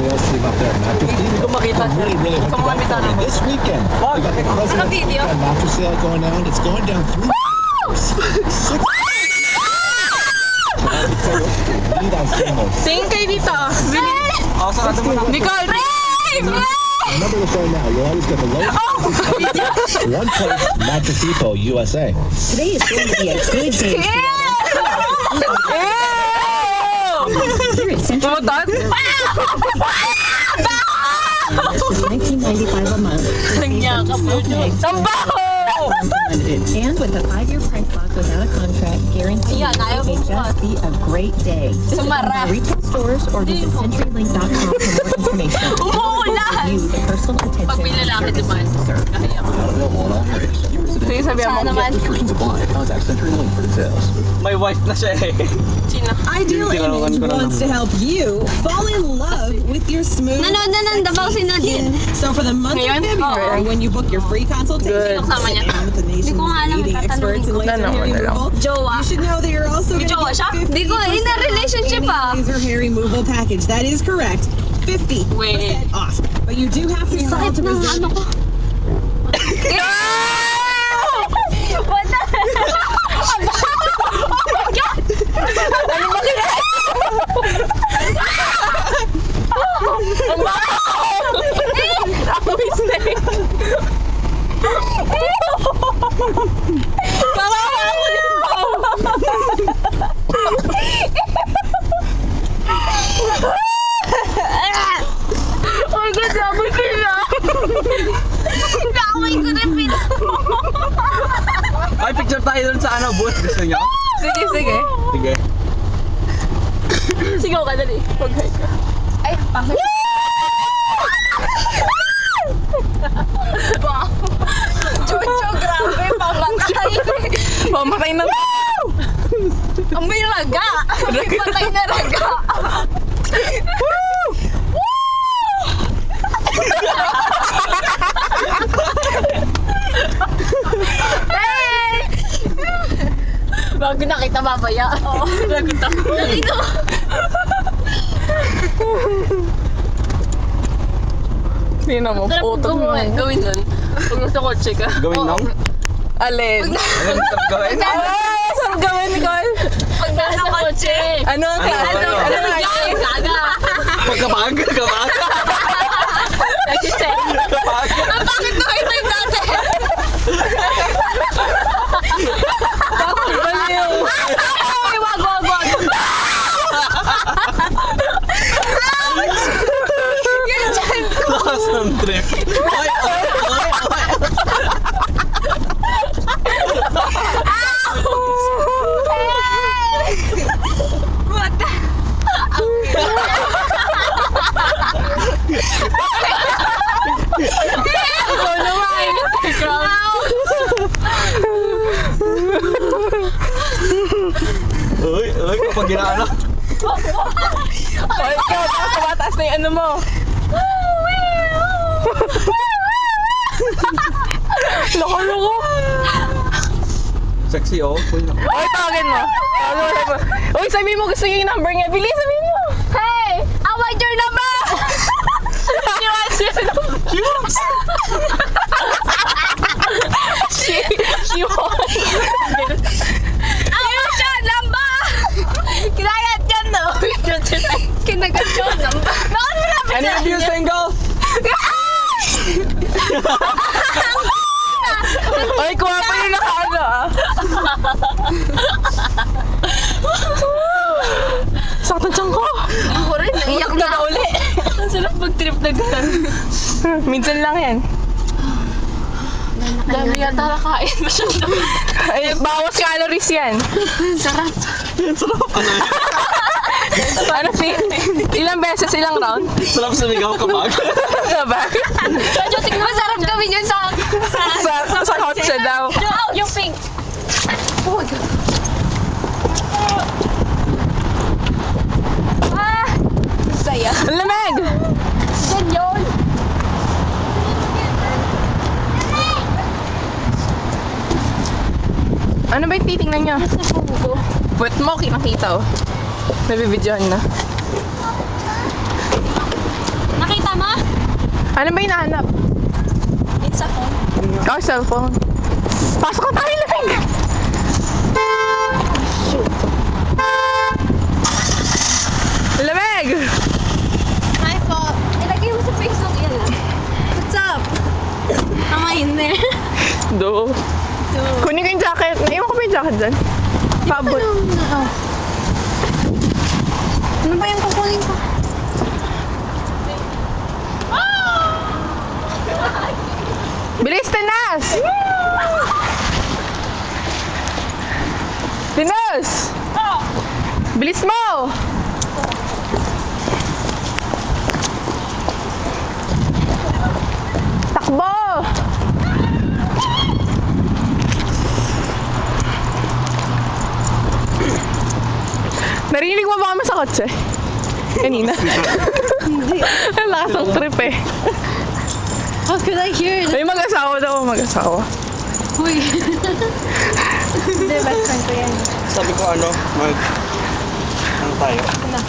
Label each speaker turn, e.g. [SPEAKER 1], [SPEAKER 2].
[SPEAKER 1] sales team up there at Mattress Depot. Really, really hooked it up for you. This weekend, we got the President's mattress sale going down. It's going down 3 $6.
[SPEAKER 2] Tingin kayo dito. Nicole!
[SPEAKER 1] Remember the phone now. You'll always get the lowest prices. One place, Mattress Depot, USA.
[SPEAKER 3] Today is going to be a good day.
[SPEAKER 2] Tumutot?
[SPEAKER 3] $19.95 a month.
[SPEAKER 2] Ang baho!
[SPEAKER 3] And with a 5-year price lock without a contract guarantee, it may just be a great day.
[SPEAKER 2] Sumara.
[SPEAKER 3] Retail stores or visit CenturyLink.com for more information.
[SPEAKER 2] Umuulan!
[SPEAKER 3] You, the personal attention.
[SPEAKER 2] Pag may lalaki naman, kaya ko. Sige, sabihan mo.
[SPEAKER 1] Restrictions apply. Contact CenturyLink for details.
[SPEAKER 4] May wife na siya eh.
[SPEAKER 2] Sino?
[SPEAKER 5] Ideal Image wants to help you fall in love with your smooth.
[SPEAKER 6] Nanood na ng Davao si Nadine.
[SPEAKER 5] So for the month of
[SPEAKER 2] Ngayon?
[SPEAKER 5] February,
[SPEAKER 2] Oo.
[SPEAKER 5] when you book your free consultation,
[SPEAKER 2] Good.
[SPEAKER 5] sit down with the nation's
[SPEAKER 6] Di ko nga alam,
[SPEAKER 5] leading experts in laser hair removal,
[SPEAKER 6] Jowa.
[SPEAKER 5] you should know that you're also going to
[SPEAKER 6] jowa siya?
[SPEAKER 5] get 50%
[SPEAKER 6] Di ko, in a relationship
[SPEAKER 5] off any laser hair removal package. That is correct. 50%
[SPEAKER 2] Wait.
[SPEAKER 5] off. But you do have to call
[SPEAKER 6] Sakit
[SPEAKER 5] to
[SPEAKER 6] ng
[SPEAKER 5] reserve.
[SPEAKER 6] ano ko. What the? Oh my God!
[SPEAKER 2] Ano ba kaya? Ang baho! Ako mistake. Kawawa ako dito. Oh my God, sabi ko na.
[SPEAKER 6] Kaaway ko rin
[SPEAKER 4] Ay, picture tayo dun sa ano, booth. Gusto niyo?
[SPEAKER 2] Sige, sige.
[SPEAKER 4] Sige.
[SPEAKER 2] Sigaw ka, dali. Pag-hi ka.
[SPEAKER 6] Ay, pasok. Chucho, grabe, pamatay.
[SPEAKER 2] Pamatay na.
[SPEAKER 6] Ang may raga. May patay na raga. Hey!
[SPEAKER 2] Bago nakita babaya. Oo. Lagot ako.
[SPEAKER 6] Dito.
[SPEAKER 2] Sino mo? Photo mo. Gawin nun. Pag nasa kotse ka.
[SPEAKER 4] Gawin nang?
[SPEAKER 2] Alin?
[SPEAKER 4] Ano ang gawin?
[SPEAKER 2] Ah! Saan gawin, Nicole?
[SPEAKER 6] Pag nasa kotse.
[SPEAKER 2] Ano? Ano nga yun?
[SPEAKER 6] Raga.
[SPEAKER 4] Pagkabag? Kapag?
[SPEAKER 2] Nag-send.
[SPEAKER 4] Kapag?
[SPEAKER 6] Ang bakit mo kayo tayo dati?
[SPEAKER 2] Bakit baliw?
[SPEAKER 6] Ay, wag. Yun dyan.
[SPEAKER 4] Lakas ng trip. Oy!
[SPEAKER 6] What the?
[SPEAKER 2] Ikaw naman.
[SPEAKER 4] Uy, kapag ginaano.
[SPEAKER 2] O, ikaw, tumataas na yung ano mo. Loko-loko.
[SPEAKER 4] Sexy oh.
[SPEAKER 2] Oy, tawagin mo. Uy, sabihin mo gusto niya yung number niya. Bilis, sabihin mo.
[SPEAKER 6] Hey, I want your number.
[SPEAKER 2] She wants your number. She wants.
[SPEAKER 6] I want your number. Kinayat yan, no? Kinagat yung number. Bakit mo namin
[SPEAKER 4] Any of you single?
[SPEAKER 2] Ay, kuha pa yung nakaano ah. Saktan tiyan ko.
[SPEAKER 6] Ako rin, naiyak na uli.
[SPEAKER 2] Ang sarap mag-trip na gano'n. Minsan lang yan.
[SPEAKER 6] Dami yata nakain masyado.
[SPEAKER 2] Ay, bawas calories yan.
[SPEAKER 6] Sarap.
[SPEAKER 2] Ano, ilang beses, ilang round?
[SPEAKER 4] Sarap sumigaw kapag.
[SPEAKER 2] Diba?
[SPEAKER 6] Medyo tingnan masarap gawin yun sa
[SPEAKER 2] kotse daw.
[SPEAKER 6] Yung pink. Oh my God. Ah! Saya.
[SPEAKER 2] Ang lamig!
[SPEAKER 6] Yan yun.
[SPEAKER 2] Ano ba yung titingnan niya? Puwet mo, kitang-kita oh. Nabibidyohan na. Ano ba hinahanap?
[SPEAKER 6] It's a phone.
[SPEAKER 2] Oh, cellphone. Pasok ka tayo, lamig! Lamig!
[SPEAKER 6] Hi po. Ilagay mo sa Facebook yan ah. What's up? Am I in there?
[SPEAKER 2] Do. Kunin ko yung jacket. Naiwan ko ba yung jacket dyan? Paabot.
[SPEAKER 6] Ano ba yung kukunin ko?
[SPEAKER 2] Bilis, Tinas! Tinas! Bilis mo! Takbo! Narinig mo ba kami sa kotse? Kanina? Hindi. Ang lakas ng trip eh.
[SPEAKER 6] How could I hear it?
[SPEAKER 2] May mag-asawa daw, mag-asawa.
[SPEAKER 6] Uy. Hindi, best friend ko yan.
[SPEAKER 4] Sabi ko ano tayo?
[SPEAKER 6] Ano?